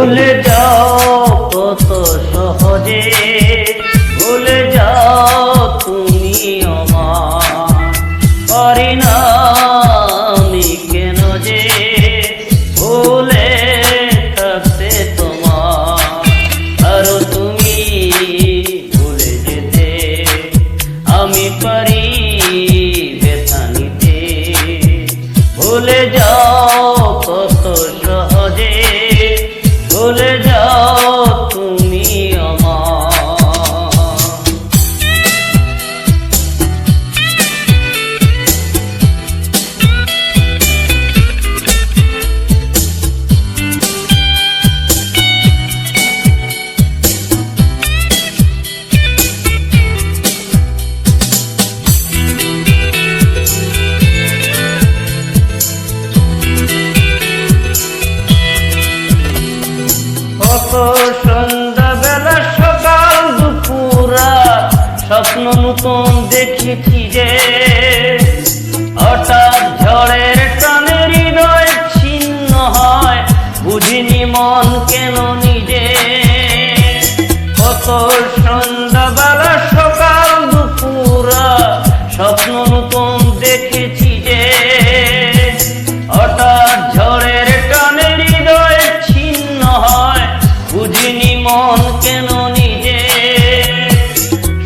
ভুলে যাও কত সহজে, ভুলে যাও তুমি আমার। পারি না আমি কেন যে ভুলে থাকতে তোমার। আরো তুমি ভুলে যেতে আমি পারি ব্যথা নিতে। ভুলে যাও কত সহজে, ভুলে যাও তুমি আমার। সন্ধ্যাবেলা সকাল দুপুরা স্বপ্ন নতুন দেখেছি যে, হঠাৎ ঝড়ের টানে হৃদয় ছিন্ন হয়, বুঝিনি মন কেন নিজে। কত সন্ধ্যাবেলা সকাল দুপুরা স্বপ্ন নতুন দেখেছি যে, হঠাৎ ঝড়ের টানে হৃদয় ছিন্ন হয়, বুঝিনি মন কেন নিজে।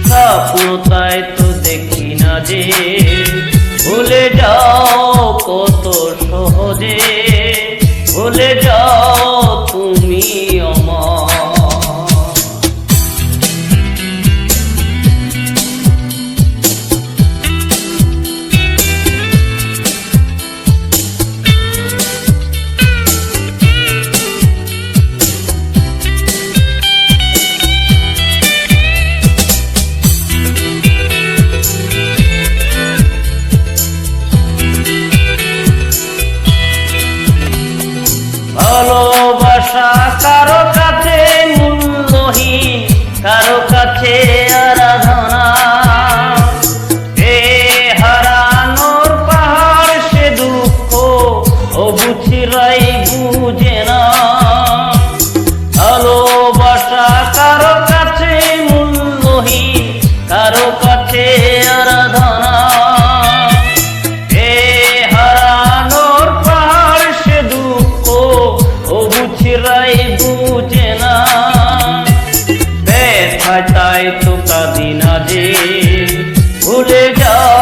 স্বপ্ন তাই তো দেখি না যে, ভুলে যাও কত সহজে, ভুলে যাও তুমি আমার। ভালোবাসা কারো কাছে মূল্যহীন, কারো কাছে আরাধনা। হারানোর পাহাড় সে দুঃখ ও বুঝিরাই বুঝে না। ভালোবাসা কারো কাছে মূল্যহীন, কারো কাছে আরাধনা। হারানোর পাহাড় সে দুঃখ ও বুঝিরাই বুঝে না। ব্যথায় তাই তো কাঁদি না যে, ভুলে যাও